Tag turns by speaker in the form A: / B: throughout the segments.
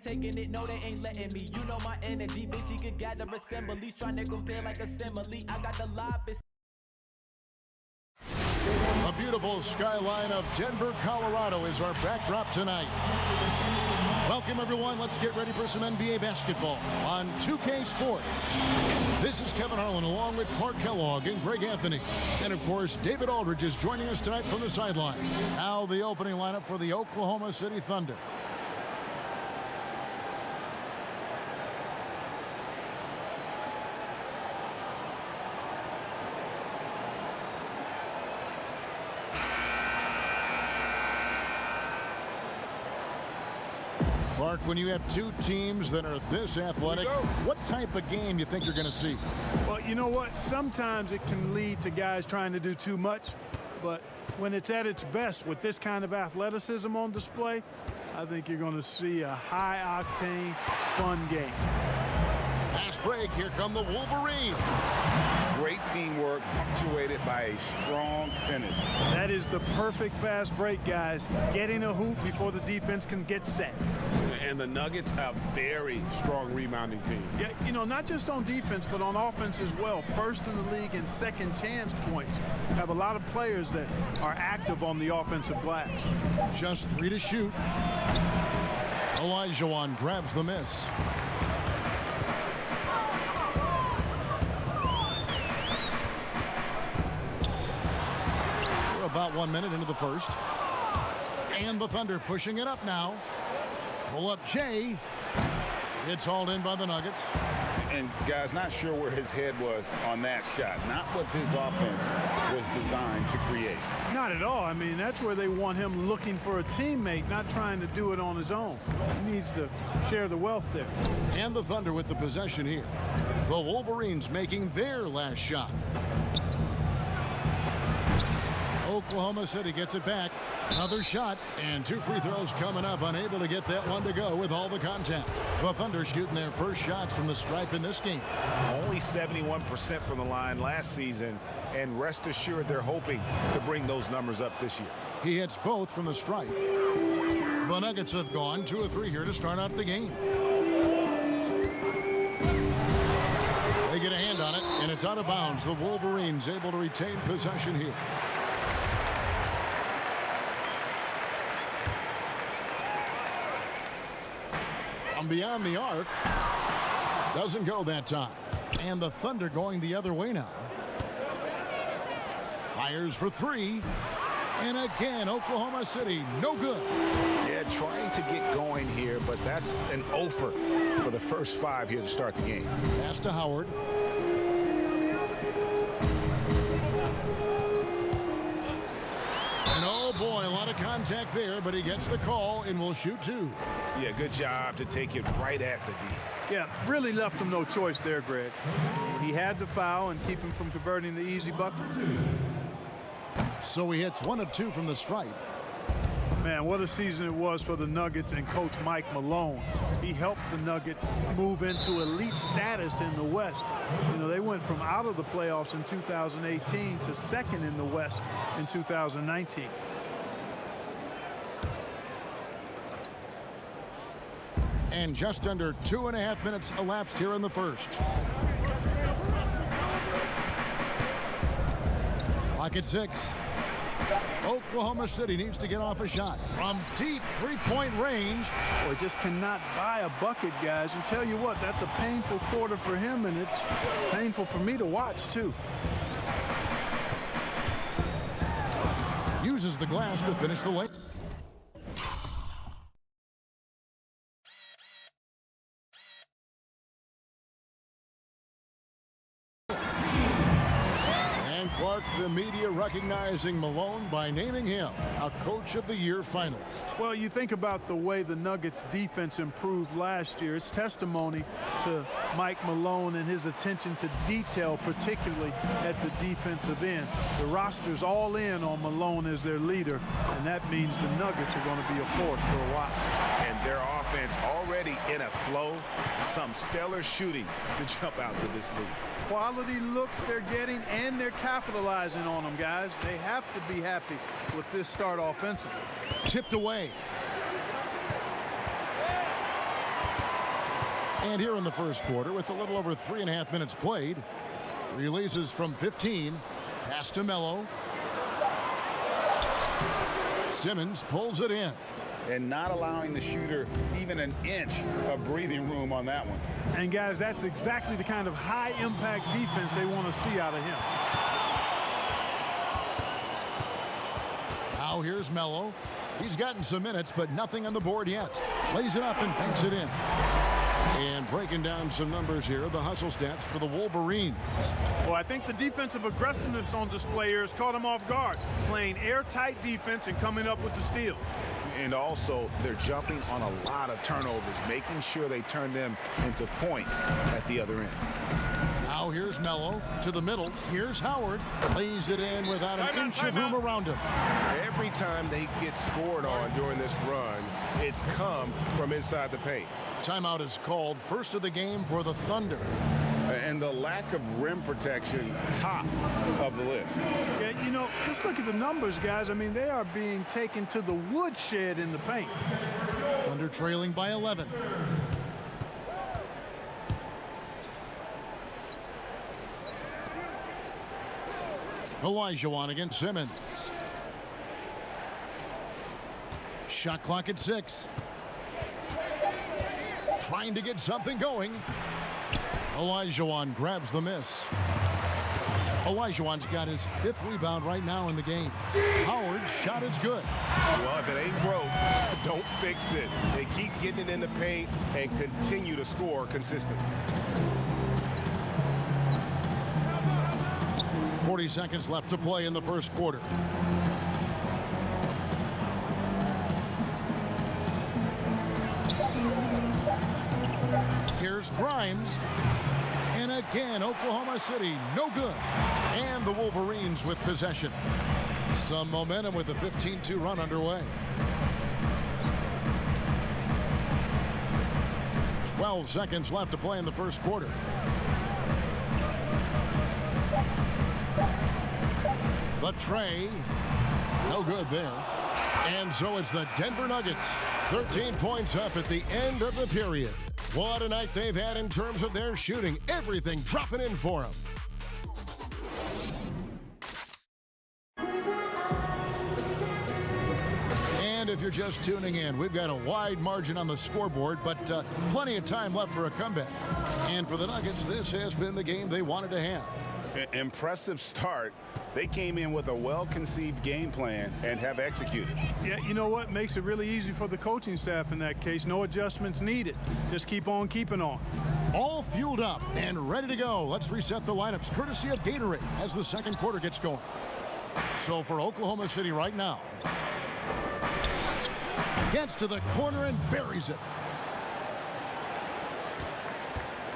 A: Taking it, no, they ain't letting me. You know my energy, bitch, he could gather assemblies, trying to compare like a simile. I got the live.
B: A beautiful skyline of Denver, Colorado is our backdrop tonight. Welcome, everyone. Let's get ready for some NBA basketball on 2K Sports. This is Kevin Harlan along with Clark Kellogg and Greg Anthony. And, of course, David Aldridge is joining us tonight from the sideline. Now the opening lineup for the Oklahoma City Thunder. Clark, when you have two teams that are this athletic, what type of game you think you're going to see?
C: Well, you know what? Sometimes it can lead to guys trying to do too much, but when it's at its best with this kind of athleticism on display, I think you're going to see a high-octane, fun game.
B: Fast break. Here come the Wolverines.
D: Great teamwork punctuated by a strong finish.
C: That is the perfect fast break, guys. Getting a hoop before the defense can get set.
E: And the Nuggets are a very strong rebounding team.
C: Yeah, you know, not just on defense, but on offense as well. First in the league in second chance points. Have a lot of players that are active on the offensive glass.
B: Just 3 to shoot. Olajuwon grabs the miss. We're about 1 minute into the first. And the Thunder pushing it up now. Pull up Jay. It's hauled in by the Nuggets.
D: And guys, not sure where his head was on that shot. Not what his offense was designed to create.
C: Not at all. I mean, that's where they want him looking for a teammate, not trying to do it on his own. He needs to share the wealth there.
B: And the Thunder with the possession here. The Wolverines making their last shot. Oklahoma City gets it back. Another shot and 2 free throws coming up. Unable to get that one to go with all the contact. The Thunder shooting their first shots from the stripe in this game.
F: Only 71% from the line last season, and rest assured they're hoping to bring those numbers up this year.
B: He hits both from the stripe. The Nuggets have gone 2 of 3 here to start out the game. They get a hand on it, and it's out of bounds. The Wolverines able to retain possession here. Beyond the arc. Doesn't go that time. And the Thunder going the other way now. Fires for 3. And again, Oklahoma City, no good.
F: Yeah, trying to get going here, but that's an offer for the first 5 here to start the game.
B: Pass to Howard. And oh boy, a lot of contact there, but he gets the call and will shoot 2.
F: Yeah, good job to take it right at the D.
C: Yeah, really left him no choice there, Greg. He had to foul and keep him from converting the easy bucket.
B: So he hits 1 of 2 from the stripe.
C: Man, what a season it was for the Nuggets and Coach Mike Malone. He helped the Nuggets move into elite status in the West. You know, they went from out of the playoffs in 2018 to second in the West in 2019.
B: And just under 2.5 minutes elapsed here in the first. Clock at 6. Oklahoma City needs to get off a shot from deep 3-point range.
C: Boy, just cannot buy a bucket, guys. And tell you what, that's a painful quarter for him, and it's painful for me to watch, too.
B: Uses the glass to finish the way. Clark, the media recognizing Malone by naming him a Coach of the Year finalist.
C: Well, you think about the way the Nuggets defense improved last year. It's testimony to Mike Malone and his attention to detail, particularly at the defensive end. The roster's all in on Malone as their leader, and that means the Nuggets are going to be a force for a while.
F: And their offense already in a flow, some stellar shooting to jump out to this lead.
C: Quality looks they're getting, and they're capitalizing on them, guys. They have to be happy with this start offensively.
B: Tipped away. And here in the first quarter, with a little over 3.5 minutes played, releases from 15, pass to Melo. Simmons pulls it in.
D: And not allowing the shooter even an inch of breathing room on that one.
C: And guys, that's exactly the kind of high impact defense they want to see out of him.
B: Now here's Melo. He's gotten some minutes, but nothing on the board yet. Lays it up and banks it in. And breaking down some numbers here, the hustle stats for the Wolverines.
C: Well, I think the defensive aggressiveness on display here has caught them off guard, playing airtight defense and coming up with the steals.
F: And also, they're jumping on a lot of turnovers, making sure they turn them into points at the other end.
B: Now here's Melo to the middle. Here's Howard. Lays it in without an inch of room around him.
E: Every time they get scored on during this run, it's come from inside the paint.
B: Timeout is called, first of the game for the Thunder.
D: And the lack of rim protection, top of the list.
C: Yeah, you know, just look at the numbers, guys. I mean, they are being taken to the woodshed in the paint.
B: Thunder trailing by 11. Olajuwon against Simmons. Shot clock at 6. Trying to get something going. Olajuwon grabs the miss. Olajuwon's got his 5th rebound right now in the game. Howard's shot is good.
E: Well, if it ain't broke, don't fix it. They keep getting it in the paint and continue to score consistently.
B: 40 seconds left to play in the first quarter. Here's Grimes. And again, Oklahoma City, no good. And the Wolverines with possession. Some momentum with the 15-2 run underway. 12 seconds left to play in the first quarter. The tray, no good there. And so it's the Denver Nuggets, 13 points up at the end of the period. What a night they've had in terms of their shooting. Everything dropping in for them. And if you're just tuning in, we've got a wide margin on the scoreboard, but plenty of time left for a comeback. And for the Nuggets, this has been the game they wanted to have.
D: Impressive start. They came in with a well-conceived game plan and have executed.
C: Yeah, you know what? Makes it really easy for the coaching staff in that case. No adjustments needed. Just keep on keeping on.
B: All fueled up and ready to go. Let's reset the lineups courtesy of Gatorade as the second quarter gets going. So for Oklahoma City right now, gets to the corner and buries it.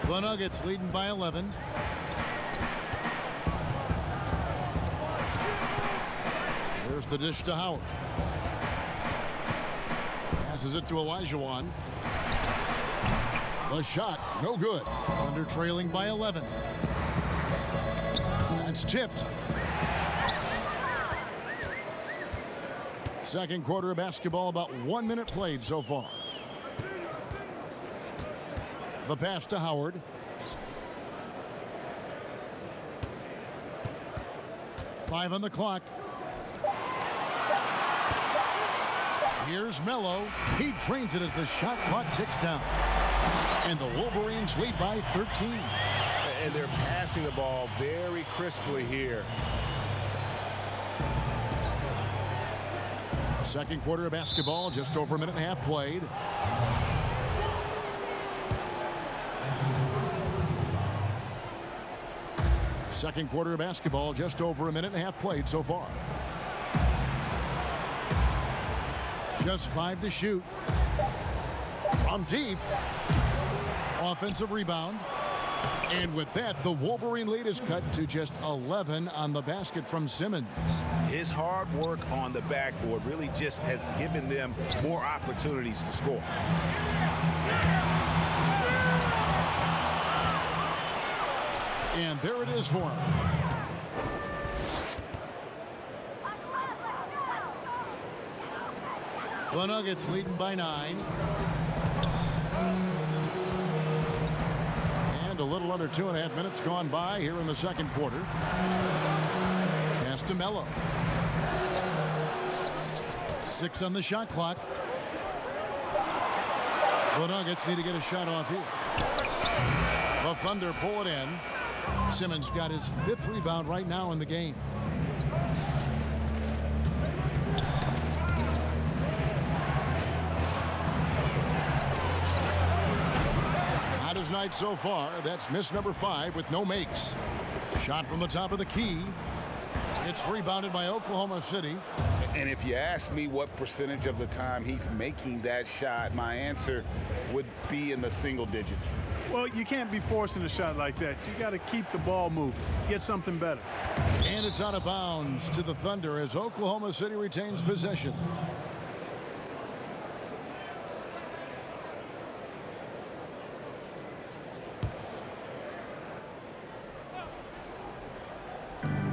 B: The Nuggets leading by 11. There's the dish to Howard. Passes it to Olajuwon. The shot, no good. Thunder trailing by 11. That's tipped. Second quarter of basketball, about 1 minute played so far. The pass to Howard. Five on the clock. Here's Melo. He drains it as the shot clock ticks down. And the Wolverines lead by 13.
E: And they're passing the ball very crisply here.
B: Second quarter of basketball, just over a minute and a half played. Second quarter of basketball, just over a minute and a half played so far. Just 5 to shoot. From deep. Offensive rebound. And with that, the Wolverine lead is cut to just 11 on the basket from Simmons.
F: His hard work on the backboard really just has given them more opportunities to score.
B: And there it is for him. The Nuggets leading by 9. And a little under 2.5 minutes gone by here in the second quarter. Pass to Melo. 6 on the shot clock. The Nuggets need to get a shot off here. The Thunder pull it in. Simmons got his 5th rebound right now in the game. His night so far. That's miss number 5 with no makes. Shot from the top of the key. It's rebounded by Oklahoma City.
D: And if you ask me what percentage of the time he's making that shot, my answer would be in the single digits.
C: Well, you can't be forcing a shot like that. You got to keep the ball moving. Get something better.
B: And it's out of bounds to the Thunder as Oklahoma City retains possession.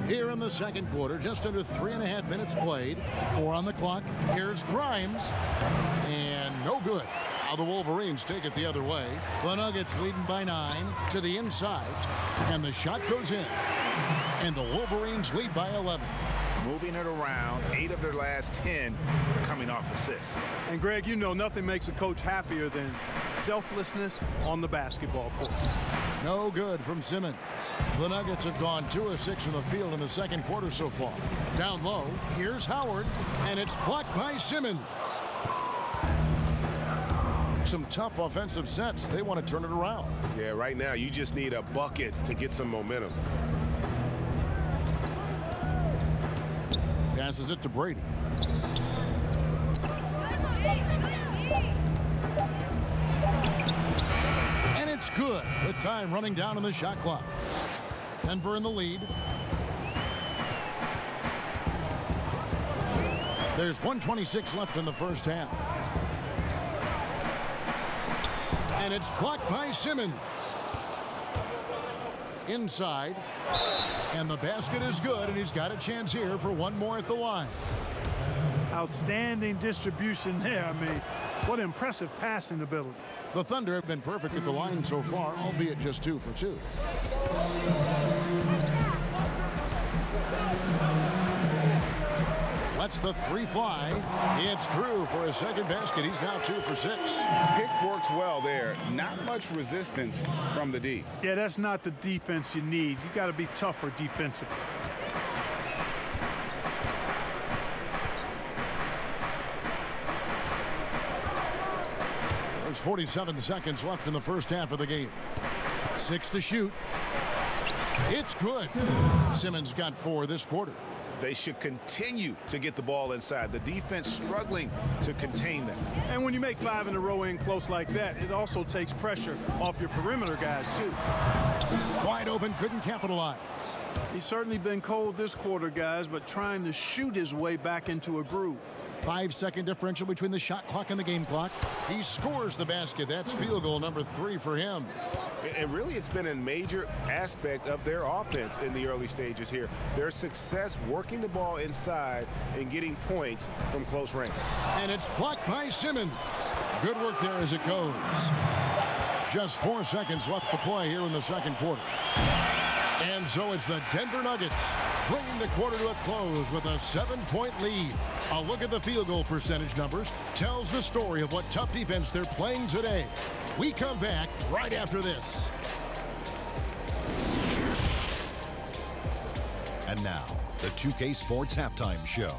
B: Here in the second quarter, just under 3.5 minutes played. 4 on the clock. Here's Grimes. And no good. Now the Wolverines take it the other way. The Nuggets leading by 9 to the inside. And the shot goes in. And the Wolverines lead by 11.
F: Moving it around, 8 of their last 10 coming off assists.
C: And Greg, you know nothing makes a coach happier than selflessness on the basketball court.
B: No good from Simmons. The Nuggets have gone 2 of 6 in the field in the second quarter so far. Down low, here's Howard, and it's blocked by Simmons. Some tough offensive sets. They want to turn it around.
E: Yeah, right now you just need a bucket to get some momentum.
B: Passes it to Brady. And it's good with time running down on the shot clock. Denver in the lead. There's 1:26 left in the first half. And it's blocked by Simmons. Inside. And the basket is good, and he's got a chance here for one more at the line.
C: Outstanding distribution there. I mean, what impressive passing ability.
B: The Thunder have been perfect at the line so far, albeit just 2 for 2. Lets the 3 fly. It's through for a second basket. He's now 2 for 6.
D: Pick works well there. Not much resistance from the D.
C: Yeah, that's not the defense you need. You got to be tougher defensively.
B: There's 47 seconds left in the first half of the game. 6 to shoot. It's good. Simmons got 4 this quarter.
F: They should continue to get the ball inside. The defense struggling to contain them.
C: And when you make 5 in a row in close like that, it also takes pressure off your perimeter guys, too.
B: Wide open, couldn't capitalize.
C: He's certainly been cold this quarter, guys, but trying to shoot his way back into a groove.
B: 5-second differential between the shot clock and the game clock. He scores the basket. That's field goal number 3 for him.
E: And really, it's been a major aspect of their offense in the early stages here. Their success working the ball inside and getting points from close range.
B: And it's blocked by Simmons. Good work there as it goes. Just 4 seconds left to play here in the second quarter. And so it's the Denver Nuggets bringing the quarter to a close with a 7-point lead. A look at the field goal percentage numbers tells the story of what tough defense they're playing today. We come back right after this.
G: And now, the 2K Sports Halftime Show.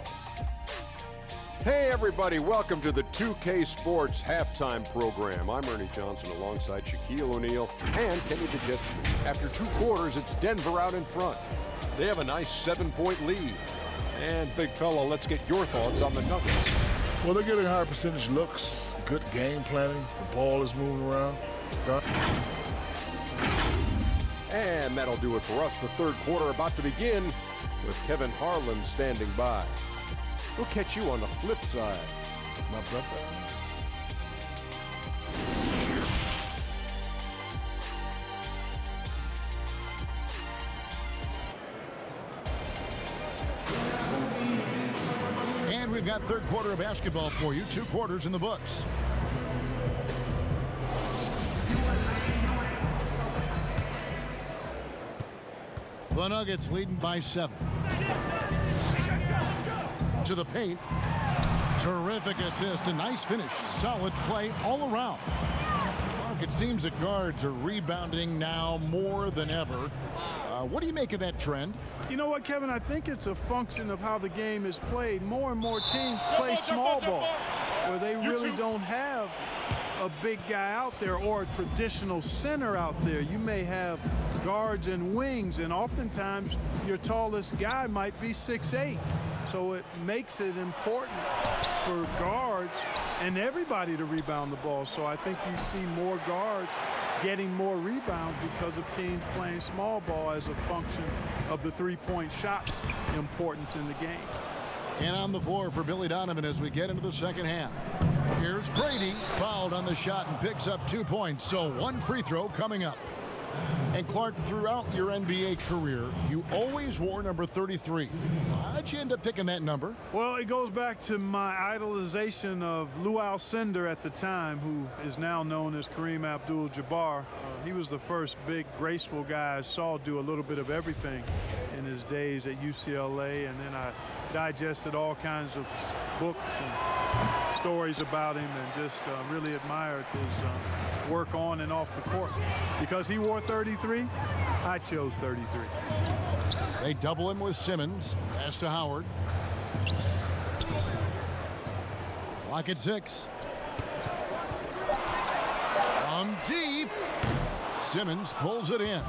H: Hey everybody, welcome to the 2K Sports Halftime Program. I'm Ernie Johnson alongside Shaquille O'Neal and Kenny the Jet Smith. After 2 quarters, it's Denver out in front. They have a nice 7-point lead. And big fella, let's get your thoughts on the Nuggets.
I: Well, they're getting higher percentage looks, good game planning, the ball is moving around.
H: And that'll do it for us. The third quarter about to begin with Kevin Harlan standing by. We'll catch you on the flip side, my brother.
B: And we've got third quarter of basketball for you. 2 quarters in the books. The Nuggets leading by 7. To the paint. Terrific assist. A nice finish. Solid play all around. It seems that guards are rebounding now more than ever. What do you make of that trend?
C: You know what, Kevin? I think it's a function of how the game is played. More and more teams play small ball, where they really don't have a big guy out there or a traditional center out there. You may have guards and wings, and oftentimes your tallest guy might be 6'8". So it makes it important for guards and everybody to rebound the ball. So I think you see more guards getting more rebounds because of teams playing small ball as a function of the three-point shot's importance in the game.
B: And on the floor for Billy Donovan as we get into the second half. Here's Brady, fouled on the shot and picks up 2 points. So 1 free throw coming up. And Clark, throughout your NBA career, you always wore number 33. How'd you end up picking that number?
C: Well, it goes back to my idolization of Lou Alcindor at the time, who is now known as Kareem Abdul-Jabbar. He was the first big, graceful guy I saw do a little bit of everything in his days at UCLA, and then I digested all kinds of books and stories about him and just really admired his work on and off the court. Because he wore 33, I chose 33.
B: They double him with Simmons. Pass to Howard. Clock at 6. From deep. Simmons pulls it in.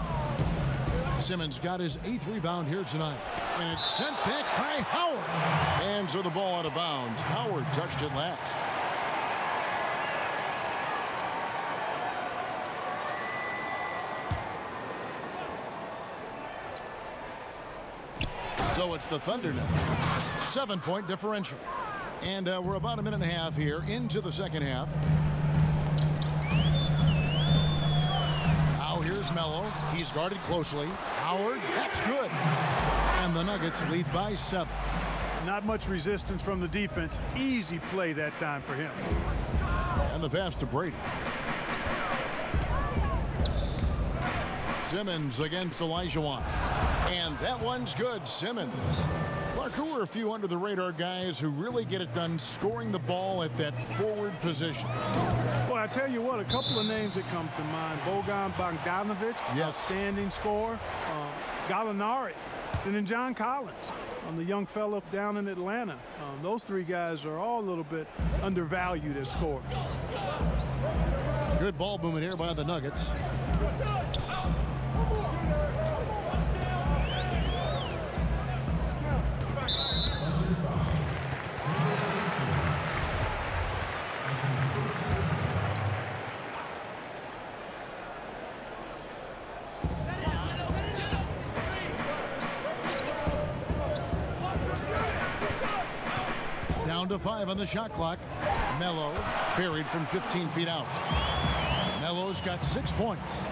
B: Simmons got his 8th rebound here tonight. And it's sent back by Howard. Hands are the ball out of bounds. Howard touched it last. So it's the Thunder now. 7-point differential. And we're about a minute and a half here into the second half. Now here's Melo. He's guarded closely. Howard, that's good. And the Nuggets lead by 7.
C: Not much resistance from the defense. Easy play that time for him.
B: And the pass to Brady. Simmons against Olajuwon. And that one's good. Simmons. Clark, who are a few under the radar guys who really get it done scoring the ball at that forward position?
C: Well, I tell you what, a couple of names that come to mind. Bojan Bogdanovic, outstanding scorer. Gallinari, and then John Collins, the young fellow down in Atlanta. Those 3 guys are all a little bit undervalued as scorers.
B: Good ball movement here by the Nuggets. Down to 5 on the shot clock. Melo buried from 15 feet out. Melo's got 6 points.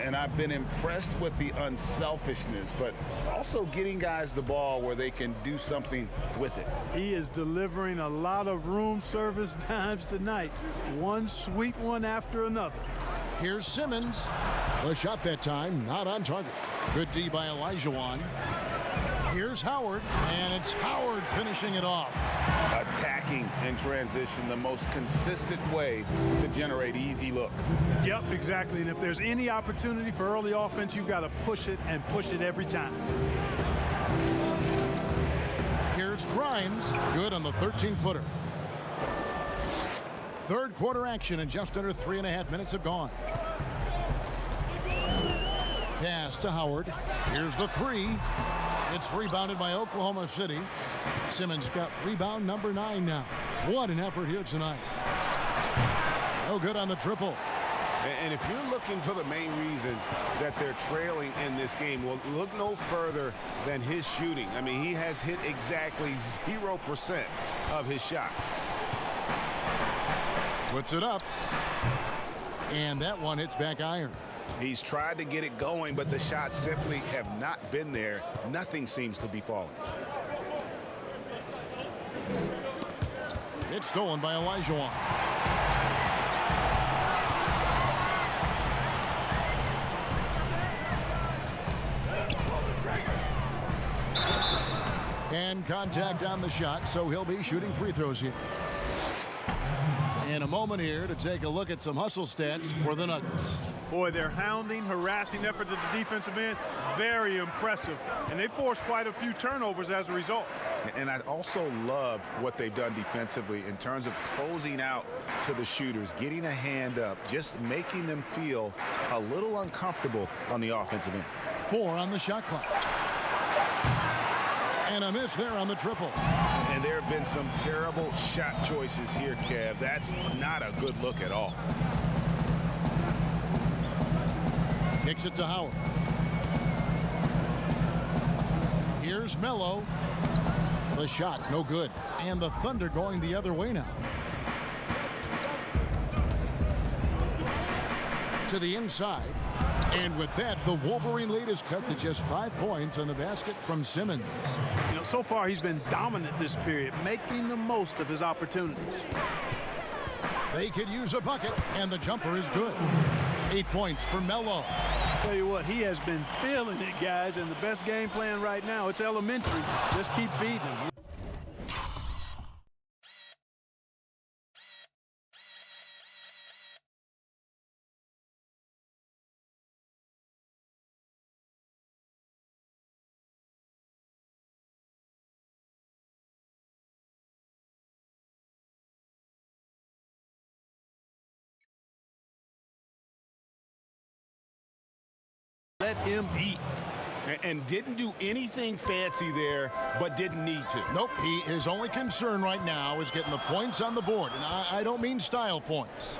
D: And I've been impressed with the unselfishness, but also getting guys the ball where they can do something with it.
C: He is delivering a lot of room service dimes tonight. One sweet one after another.
B: Here's Simmons. The shot that time not on target. Good D by Olajuwon. Here's Howard, and it's Howard finishing it off.
D: Attacking in transition, the most consistent way to generate easy looks.
C: Yep, exactly. And if there's any opportunity for early offense, you've got to push it and push it every time.
B: Here's Grimes, good on the 13-footer. Third quarter action, and just under 3.5 minutes have gone. Pass to Howard. Here's the 3. It's rebounded by Oklahoma City. Simmons got rebound number 9 now. What an effort here tonight. No good on the triple.
E: And if you're looking for the main reason that they're trailing in this game, well, look no further than his shooting. I mean, he has hit exactly 0% of his shots.
B: Puts it up. And that one hits back iron.
E: He's tried to get it going, but the shots simply have not been there. Nothing seems to be falling.
B: It's stolen by Olajuwon. And contact on the shot, so he'll be shooting free throws here. In a moment here to take a look at some hustle stats for the Nuggets.
C: Boy, their hounding, harassing effort at the defensive end, very impressive. And they forced quite a few turnovers as a result.
E: And I also love what they've done defensively in terms of closing out to the shooters, getting a hand up, just making them feel a little uncomfortable on the offensive end.
B: 4 on the shot clock. And a miss there on the triple.
E: And there have been some terrible shot choices here, Kev. That's not a good look at all.
B: Kicks it to Howard. Here's Melo. The shot, no good. And the Thunder going the other way now. To the inside. And with that, the Wolverine lead is cut to just 5 points on the basket from Simmons.
C: You know, so far he's been dominant this period, making the most of his opportunities.
B: They could use a bucket, and the jumper is good. 8 points for Melo.
C: Tell you what, he has been feeling it, guys, and the best game plan right now, it's elementary. Just keep feeding him. Let him eat.
E: And didn't do anything fancy there, but didn't need to.
B: Nope, his only concern right now is getting the points on the board. And I don't mean style points.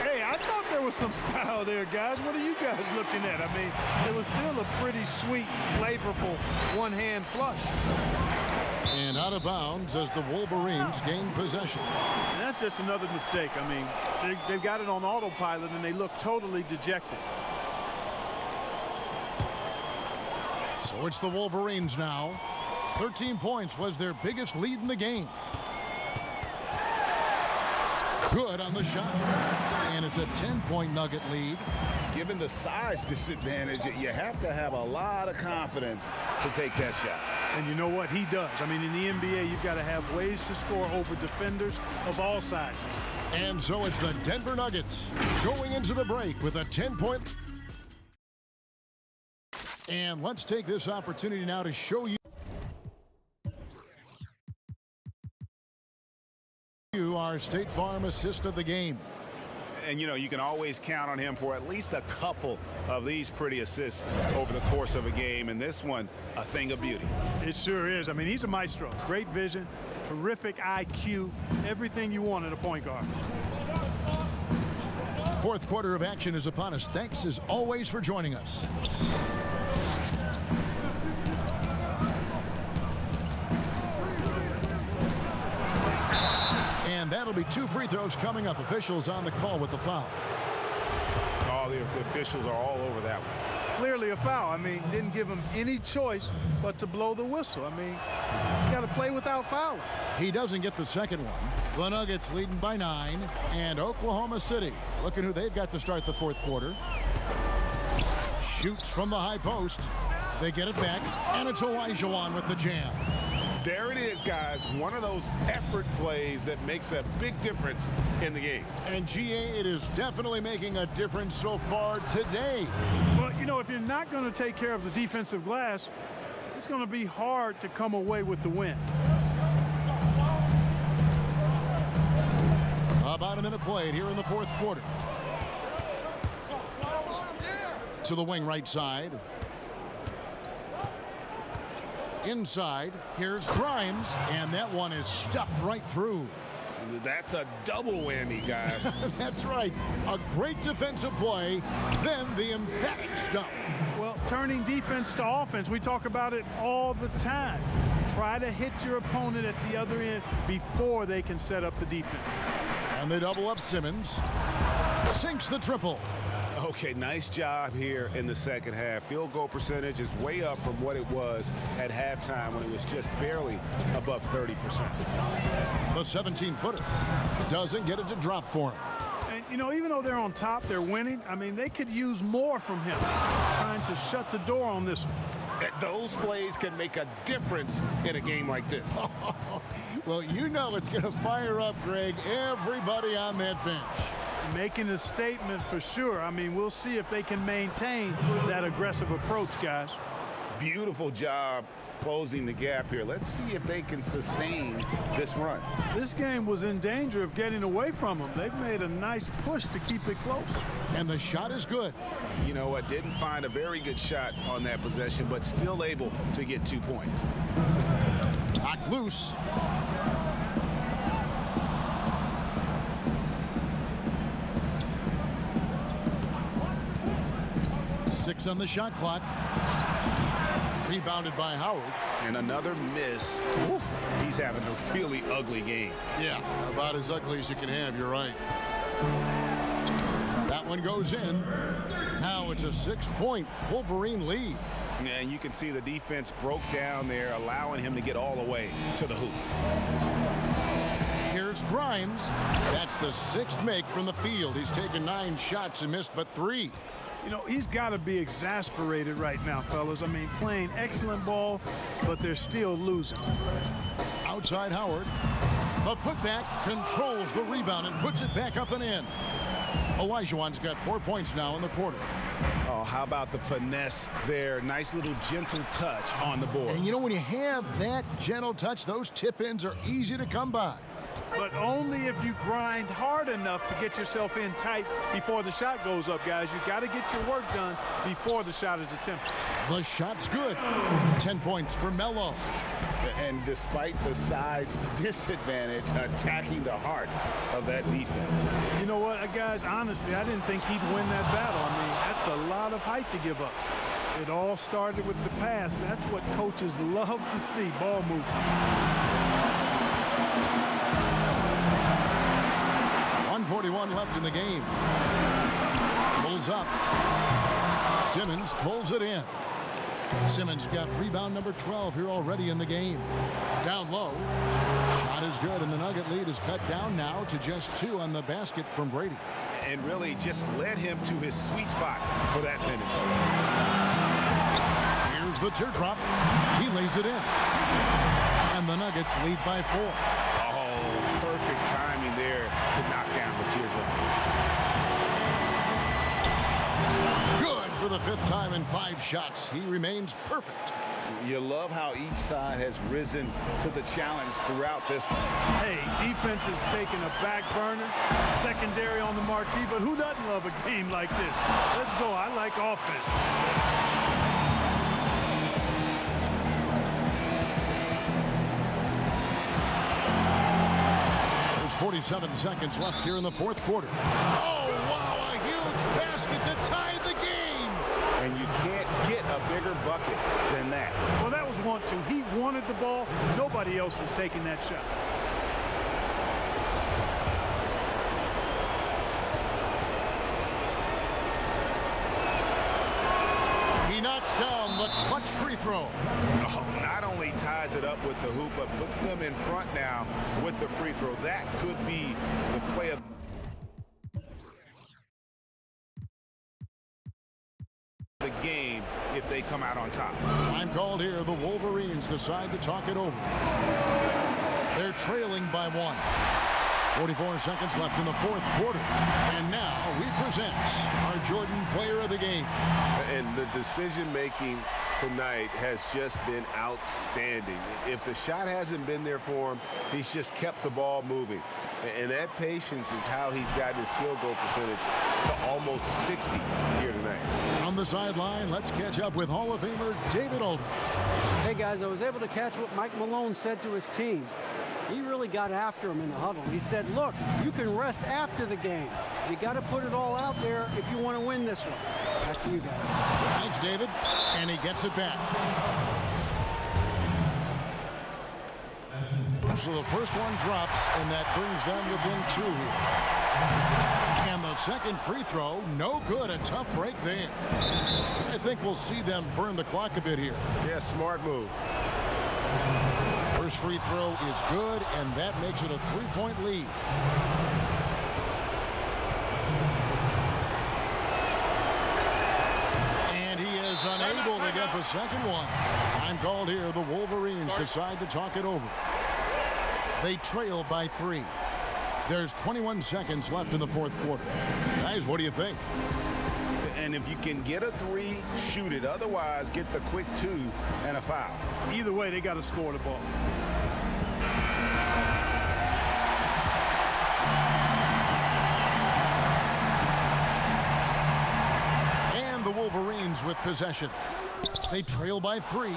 C: Hey, I thought there was some style there, guys. What are you guys looking at? I mean, it was still a pretty sweet, flavorful one-hand flush.
B: And out of bounds as the Wolverines gain possession.
C: And that's just another mistake. I mean, they've got it on autopilot, and they look totally dejected.
B: So it's the Wolverines now. 13 points was their biggest lead in the game. Good on the shot. And it's a 10-point Nugget lead.
D: Given the size disadvantage, you have to have a lot of confidence to take that shot.
C: And you know what? He does. I mean, in the NBA, you've got to have ways to score over defenders of all sizes.
B: And so it's the Denver Nuggets going into the break with a 10-point. And let's take this opportunity now to show you our State Farm assist of the game.
E: And, you know, you can always count on him for at least a couple of these pretty assists over the course of a game. And this one, a thing of beauty.
C: It sure is. I mean, he's a maestro. Great vision, terrific IQ, everything you want in a point guard.
B: Fourth quarter of action is upon us. Thanks, as always, for joining us. And that'll be 2 free throws coming up. Officials on the call with the foul.
E: Oh, the officials are all over that one.
C: Clearly a foul. I mean, didn't give him any choice but to blow the whistle. I mean, he's got to play without fouling.
B: He doesn't get the second one. The Nuggets leading by 9, and Oklahoma City looking who they've got to start the fourth quarter. Shoots from the high post. They get it back, and it's Olajuwon with the jam.
E: There it is, guys. One of those effort plays that makes a big difference in the game.
B: And GA, it is definitely making a difference so far today.
C: But, you know, if you're not going to take care of the defensive glass, it's going to be hard to come away with the win.
B: About a minute played here in the fourth quarter. To the wing right side. Inside, here's Grimes, and that one is stuffed right through.
E: That's a double whammy, guys.
B: That's right. A great defensive play, then the emphatic stuff.
C: Well, turning defense to offense, we talk about it all the time. Try to hit your opponent at the other end before they can set up the defense.
B: And they double up Simmons. Sinks the triple.
E: Okay, nice job here in the second half. Field goal percentage is way up from what it was at halftime when it was just barely above 30%.
B: The 17-footer doesn't get it to drop for him.
C: And, you know, even though they're on top, they're winning. I mean, they could use more from him. Trying to shut the door on this one.
E: Those plays can make a difference in a game like this.
B: Well, you know it's going to fire up, Greg, everybody on that bench.
C: Making a statement for sure. I mean, we'll see if they can maintain that aggressive approach, guys.
E: Beautiful job closing the gap here. Let's see if they can sustain this run.
C: This game was in danger of getting away from them. They've made a nice push to keep it close.
B: And the shot is good.
E: You know what? Didn't find a very good shot on that possession, but still able to get 2 points.
B: Knocked loose. Six on the shot clock. Rebounded by Howard.
E: And another miss. Oof, he's having a really ugly game.
B: Yeah, about as ugly as you can have. You're right. That one goes in. Now it's a 6-point Wolverine lead.
E: And you can see the defense broke down there, allowing him to get all the way to the hoop.
B: Here's Grimes. That's the 6th make from the field. He's taken 9 shots and missed but 3.
C: You know, he's got to be exasperated right now, fellas. I mean, playing excellent ball, but they're still losing.
B: Outside Howard. The putback controls the rebound and puts it back up and in. Olajuwon's got 4 points now in the quarter.
E: Oh, how about the finesse there? Nice little gentle touch on the board.
B: And you know, when you have that gentle touch, those tip-ins are easy to come by.
C: But only if you grind hard enough to get yourself in tight before the shot goes up, guys. You got to get your work done before the shot is attempted.
B: The shot's good. 10 points for Melo.
E: And despite the size disadvantage, attacking the heart of that defense.
C: You know what, guys, honestly, I didn't think he'd win that battle. I mean, that's a lot of height to give up. It all started with the pass. That's what coaches love to see, ball movement.
B: 1:41 left in the game. Pulls up. Simmons pulls it in. Simmons got rebound number 12 here already in the game. Down low. Shot is good, and the Nugget lead is cut down now to just 2 on the basket from Brady.
E: And really just led him to his sweet spot for that finish.
B: Here's the teardrop. He lays it in. And the Nuggets lead by 4.
E: Oh, perfect timing there to knock down the teardrop.
B: Good for the 5th time in 5 shots. He remains perfect.
E: You love how each side has risen to the challenge throughout this one.
C: Hey, defense is taking a back burner, secondary on the marquee, but who doesn't love a game like this? Let's go. I like offense.
B: 47 seconds left here in the 4th quarter. Oh, wow, a huge basket to tie the game.
E: And you can't get a bigger bucket than that.
C: Well, that was 1-2. He wanted the ball. Nobody else was taking that shot.
B: He knocks down the clutch free throw.
E: Oh, not only ties it up with the hoop, but puts them in front now with the free throw. That could be the play of the game if they come out on top.
B: Time called here. The Wolverines decide to talk it over. They're trailing by 1. 44 seconds left in the 4th quarter. And now we present our Jordan Player of the Game.
F: And the decision-making tonight has just been outstanding. If the shot hasn't been there for him, he's just kept the ball moving. And that patience is how he's gotten his field goal percentage to almost 60 here tonight.
B: On the sideline, let's catch up with Hall of Famer David Aldridge.
J: Hey, guys, I was able to catch what Mike Malone said to his team. He really got after him in the huddle. He said, look, you can rest after the game. You got to put it all out there if you want to win this one. Back to you guys.
B: Thanks, David. And he gets it back. So the first one drops, and that brings them within 2 here. And the second free throw, no good. A tough break there. I think we'll see them burn the clock a bit here.
F: Yeah, smart move.
B: First free throw is good, and that makes it a 3-point lead. And he has is unable to get the second one. Time called here. The Wolverines decide to talk it over. They trail by 3. There's 21 seconds left in the fourth quarter. Guys, what do you think?
E: And if you can get a 3, shoot it. Otherwise, get the quick 2 and a foul.
C: Either way, they got to score the ball.
B: And the Wolverines with possession. They trail by 3.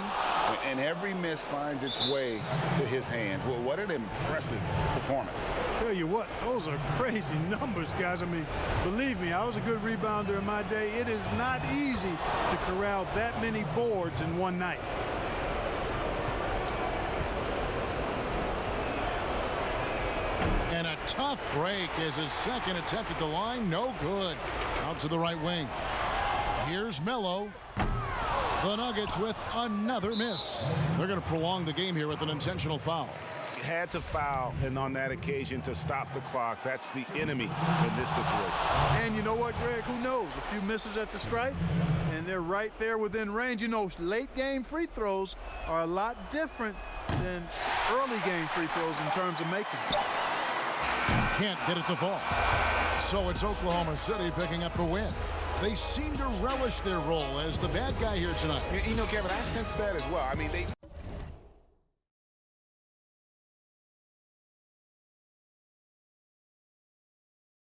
D: And every miss finds its way to his hands. Well, what an impressive performance.
C: Tell you what, those are crazy numbers, guys. I mean, believe me, I was a good rebounder in my day. It is not easy to corral that many boards in one night.
B: And a tough break as his second attempt at the line. No good. Out to the right wing. Here's Melo. The Nuggets with another miss. They're going to prolong the game here with an intentional foul.
E: Had to foul, and on that occasion to stop the clock. That's the enemy in this situation.
C: And you know what, Greg? Who knows? A few misses at the stripe, and they're right there within range. You know, late game free throws are a lot different than early game free throws in terms of making.
B: Can't get it to fall. So it's Oklahoma City picking up the win. They seem to relish their role as the bad guy here tonight.
E: You know, Kevin, I sense that as well. I mean, they